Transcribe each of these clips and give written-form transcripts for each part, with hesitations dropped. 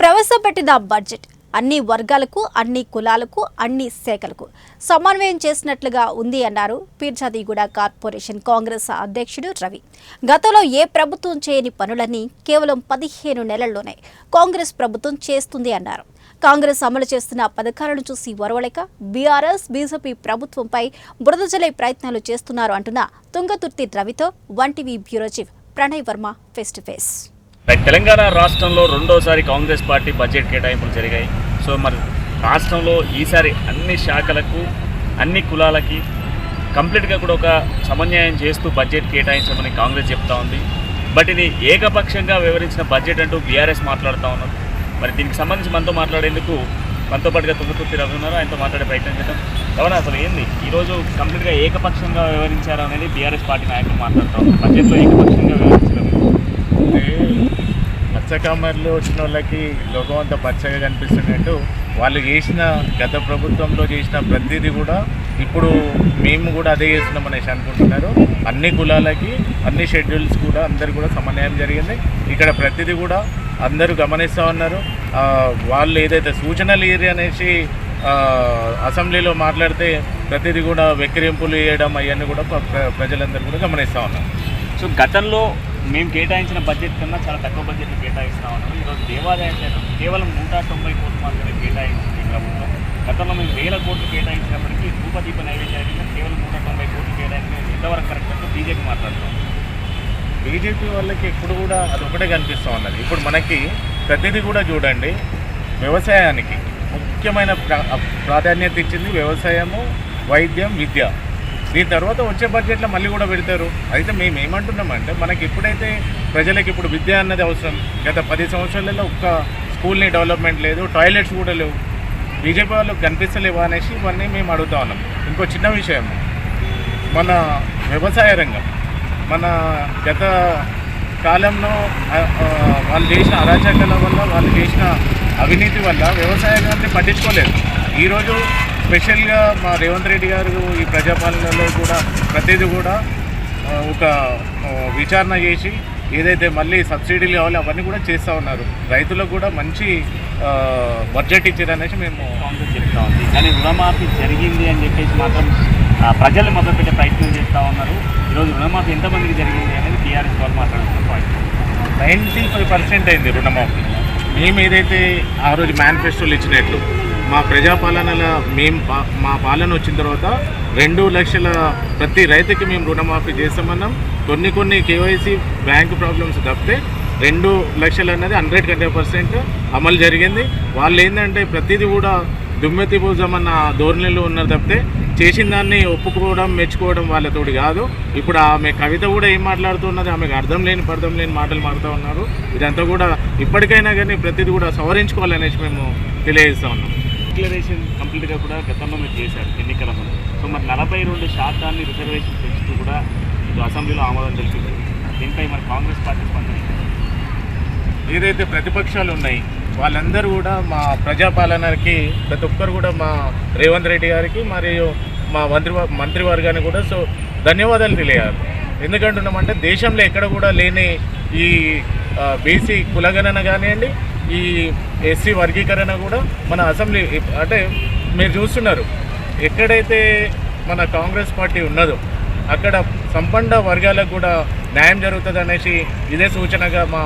ప్రవేశపెట్టిన బడ్జెట్ అన్ని వర్గాలకు, అన్ని కులాలకు, అన్ని శాఖలకు సమన్వయం చేసినట్లుగా ఉంది అన్నారు పీర్జాదిగూడ కార్పొరేషన్ కాంగ్రెస్ అధ్యక్షుడు రవి. గతంలో ఏ ప్రభుత్వం చేయని పనులన్నీ కేవలం 15 నెలల్లోనే కాంగ్రెస్ ప్రభుత్వం చేస్తుంది అన్నారు. కాంగ్రెస్ అమలు చేస్తున్న పథకాలను చూసి ఓర్వలేక బీఆర్ఎస్, బీజేపీ ప్రభుత్వంపై బురద జల్లే ప్రయత్నాలు చేస్తున్నారు అంటున్న తుంగతుర్తి రవితో 1TV bureau chief Pranay Varma face to face. Telangana రాష్ట్రంలో రెండోసారి కాంగ్రెస్ పార్టీ బడ్జెట్ కేటాయింపులు జరిగాయి. సో మరి రాష్ట్రంలో ఈసారి అన్ని శాఖలకు, అన్ని కులాలకి కంప్లీట్గా కూడా ఒక సమన్వయం చేస్తూ బడ్జెట్ కేటాయించమని కాంగ్రెస్ చెప్తా ఉంది. బట్ ఇది ఏకపక్షంగా వివరించిన బడ్జెట్ అంటూ బీఆర్ఎస్ మాట్లాడుతూ ఉన్నారు. మరి దీనికి సంబంధించి మనతో మాట్లాడేందుకు మనతో పాటుగా తుంగతుర్తి రవి ఉన్నారు. ఆయనతో మాట్లాడే ప్రయత్నం చేద్దాం. ఎవరైనా అసలు ఏంది ఈరోజు కంప్లీట్గా ఏకపక్షంగా వివరించారు అనేది బీఆర్ఎస్ పార్టీ నాయకులు మాట్లాడుతూ ఉన్నారు. బడ్జెట్లో ఏకపక్షంగా వివరించడం పచ్చకామర్లు వచ్చిన వాళ్ళకి లోకం అంతా పచ్చగా కనిపిస్తున్నట్టు వాళ్ళు చేసిన గత ప్రభుత్వంలో చేసిన ప్రతిదీ కూడా ఇప్పుడు మేము కూడా అదే చేస్తున్నాం అనేసి అనుకుంటున్నారు. అన్ని కులాలకి, అన్ని షెడ్యూల్స్ కూడా అందరు కూడా సమన్వయం జరిగింది. ఇక్కడ ప్రతిదీ కూడా అందరూ గమనిస్తూ ఉన్నారు. వాళ్ళు ఏదైతే సూచనలు ఇయ్యారు అనేసి అసెంబ్లీలో మాట్లాడితే ప్రతిదీ కూడా వెక్కిరింపులు వేయడం అవన్నీ కూడా ప్రజలందరూ కూడా గమనిస్తూ ఉన్నారు. సో గతంలో మేము కేటాయించిన బడ్జెట్ కన్నా చాలా తక్కువ బడ్జెట్లు కేటాయిస్తూ ఉన్నాము. ఈరోజు దేవాదాయ శాఖ కేవలం 190 కోట్లు మాత్రమే కేటాయించింది ప్రభుత్వం. గతంలో మేము 1000 కోట్లు కేటాయించినప్పటికీ ధూపదీప నైవేద్యాన్ని కేవలం 190 కోట్లు కేటాయించిన ఎంతవరకు కరెక్ట్ అంటే బీజేపీ మాట్లాడుతాం. బీజేపీ వాళ్ళకి ఎప్పుడు కూడా అదొకటే కనిపిస్తూ ఉన్నది. ఇప్పుడు మనకి ప్రతిదీ కూడా చూడండి, వ్యవసాయానికి ముఖ్యమైన ప్రాధాన్యత ఇచ్చింది వ్యవసాయము, వైద్యం, విద్య. దీని తర్వాత వచ్చే బడ్జెట్లో మళ్ళీ కూడా పెడతారు. అయితే మేము ఏమంటున్నామంటే మనకి ఎప్పుడైతే ప్రజలకు ఇప్పుడు విద్య అన్నది అవసరం, గత 10 సంవత్సరాలలో ఒక్క స్కూల్ని డెవలప్మెంట్ లేదు, టాయిలెట్స్ కూడా లేవు, బీజేపీ వాళ్ళకి కనిపిస్తలేవు అనేసి ఇవన్నీ మేము అడుగుతా ఉన్నాం. ఇంకో చిన్న విషయం, మన వ్యవసాయ రంగం మన గత కాలంలో వాళ్ళు చేసిన అరాచకాల వల్ల, వాళ్ళు చేసిన అవినీతి వల్ల వ్యవసాయాన్ని పట్టించుకోలేదు. ఈరోజు స్పెషల్గా మా రేవంత్ రెడ్డి గారు ఈ ప్రజాపాలనలో కూడా ప్రతిదీ కూడా ఒక విచారణ చేసి ఏదైతే మళ్ళీ సబ్సిడీలు కావాలో అవన్నీ కూడా చేస్తూ ఉన్నారు. రైతులకు కూడా మంచి బడ్జెట్ ఇచ్చారనేసి మేము కాంగ్రెస్ చెప్తా ఉంది. కానీ రుణమాఫీ జరిగింది అని చెప్పేసి మాత్రం ప్రజలు మొదలుపెట్టే ప్రయత్నం చేస్తూ ఉన్నారు. ఈరోజు రుణమాఫీ ఎంతమందికి జరిగింది అనేది టీఆర్ఎస్ వాళ్ళు మాట్లాడుతున్నారు. 95% అయింది రుణమాఫీ. మేము ఏదైతే ఆ రోజు మేనిఫెస్టోలు ఇచ్చినట్లు మా ప్రజాపాలనలో మా పాలన వచ్చిన తర్వాత 2 లక్షల ప్రతి రైతుకి మేము రుణమాఫీ చేస్తామన్నాం. కొన్ని కేవైసీ బ్యాంకు ప్రాబ్లమ్స్ తప్పితే 2 లక్షలు అన్నది 100% అమలు జరిగింది. వాళ్ళు ఏంటంటే ప్రతిదీ కూడా దుమ్మెత్తి పూజమన్న ధోరణిలో ఉన్నారు తప్పితే చేసిన దాన్ని ఒప్పుకోవడం, మెచ్చుకోవడం వాళ్ళతోటి కాదు. ఇప్పుడు ఆమె కవిత కూడా ఏం మాట్లాడుతున్నది, ఆమెకు అర్థం లేని మాటలు మాడుతూ ఉన్నారు. ఇదంతా కూడా ఇప్పటికైనా కానీ ప్రతిదీ కూడా సవరించుకోవాలనేసి మేము తెలియజేస్తూ ఉన్నాం. డిక్లరేషన్ కంప్లీట్గా కూడా గతంలో మీరు చేశారు ఎన్నికల ముందు. సో మరి 42% రిజర్వేషన్ పెంచుతూ కూడా ఇది అసెంబ్లీలో ఆమోదం తెలిపింది. దీనిపై మరి కాంగ్రెస్ పార్టీ స్పందన ఏదైతే ప్రతిపక్షాలు ఉన్నాయి వాళ్ళందరూ కూడా మా ప్రజాపాలనకి ప్రతి ఒక్కరు కూడా మా రేవంత్ రెడ్డి గారికి మరియు మా మంత్రివర్గానికి కూడా సో ధన్యవాదాలు తెలియాలి. ఎందుకంటున్నామంటే దేశంలో ఎక్కడ కూడా లేని ఈ బీసీ కులగణన కానివ్వండి, ఈ ఎస్సీ వర్గీకరణ కూడా మన అసెంబ్లీ అంటే మీరు చూస్తున్నారు. ఎక్కడైతే మన కాంగ్రెస్ పార్టీ ఉన్నదో అక్కడ సంపన్న వర్గాలకు కూడా న్యాయం జరుగుతుంది అనేసి ఇదే సూచనగా మా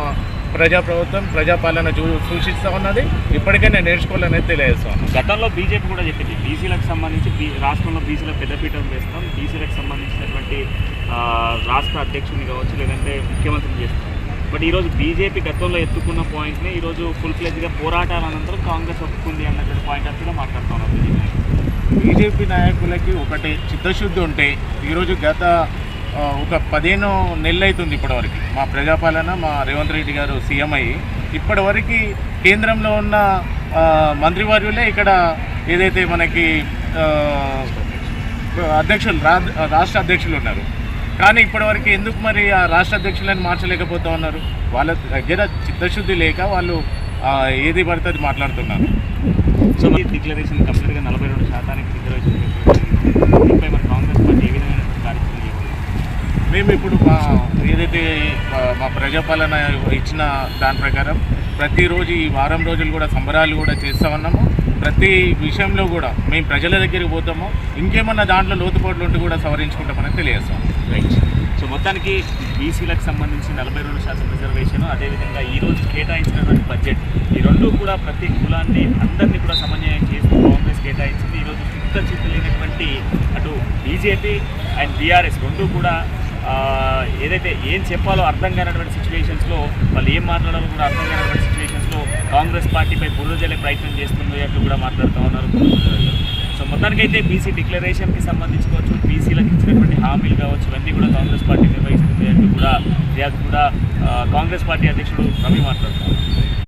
ప్రజాప్రభుత్వం ప్రజాపాలన సూచిస్తూ ఉన్నది. ఇప్పటికైనా నేర్చుకోవాలనేది తెలియజేస్తాం. గతంలో బీజేపీ కూడా చెప్పింది బీసీలకు సంబంధించి రాష్ట్రంలో బీసీలకు పెద్దపీఠం వేస్తాం, బీసీలకు సంబంధించినటువంటి రాష్ట్ర అధ్యక్షుని కావచ్చు లేదంటే ముఖ్యమంత్రిని చేస్తాం. బట్ ఈరోజు బీజేపీ గతంలో ఎత్తుకున్న పాయింట్ని ఈరోజు ఫుల్ ఫ్లెజ్గా పోరాటాల అనంతరం కాంగ్రెస్ ఒప్పుకుంది అన్నటువంటి పాయింట్ అంతా మాట్లాడుతూ ఉన్నారు. బీజేపీ నాయకులకి ఒకటి చిత్తశుద్ధి ఉంటే ఈరోజు గత ఒక 15 నెలలు అవుతుంది ఇప్పటివరకు మా ప్రజాపాలన, మా రేవంత్ రెడ్డి గారు సీఎం అయ్యి ఇప్పటివరకు కేంద్రంలో ఉన్న మంత్రివర్యులే ఇక్కడ ఏదైతే మనకి రాష్ట్ర అధ్యక్షులు ఉన్నారు. కానీ ఇప్పటివరకు ఎందుకు మరి ఆ రాష్ట్ర అధ్యక్షులను మార్చలేకపోతూ ఉన్నారు? వాళ్ళ దగ్గర చిత్తశుద్ధి లేక వాళ్ళు ఏది పడితే అది మాట్లాడుతున్నారు. సో ఈ డిక్లరేషన్ కంప్లీట్గా 42% రిజర్వేషన్ దీనిపై మరి కాంగ్రెస్ పార్టీ ఏ విధమైన కార్యక్రమం మేము ఇప్పుడు ఏదైతే మా ప్రజాపాలన ఇచ్చిన దాని ప్రకారం ప్రతిరోజు ఈ వారం రోజులు కూడా సంబరాలు కూడా చేస్తూ ఉన్నాము. ప్రతి విషయంలో కూడా మేము ప్రజల దగ్గరికి పోతాము. ఇంకేమన్నా దాంట్లో లోతుపాట్లు ఉంటే కూడా సవరించుకుంటామని తెలియజేస్తాం. రైట్. సో మొత్తానికి బీసీలకు సంబంధించి 42% రిజర్వేషన్, అదేవిధంగా ఈరోజు కేటాయించినటువంటి బడ్జెట్, ఈ రెండు కూడా ప్రతి కులాన్ని అందరినీ కూడా సమన్వయం చేస్తూ కాంగ్రెస్ కేటాయించింది. ఈరోజు చిత్తచిత్తు లేనటువంటి అటు బీజేపీ అండ్ బీఆర్ఎస్ రెండు కూడా ఏదైతే ఏం చెప్పాలో అర్థం కానటువంటి సిచ్యువేషన్స్లో, వాళ్ళు ఏం మాట్లాడాలో కూడా అర్థం కానటువంటి సిచ్యువేషన్స్లో కాంగ్రెస్ పార్టీపై బురద జల్లే ప్రయత్నం చేస్తుంది అంటూ కూడా మాట్లాడుతూ ఉన్నారు. సో మొత్తానికైతే బీసీ డిక్లరేషన్కి సంబంధించి కావచ్చు, బీసీలకు ఇచ్చినటువంటి హామీలు కావచ్చు, ఇవన్నీ కూడా కాంగ్రెస్ పార్టీ నిర్వహిస్తుంది అంటూ కూడా కాంగ్రెస్ పార్టీ అధ్యక్షుడు రవి మాట్లాడుతున్నారు.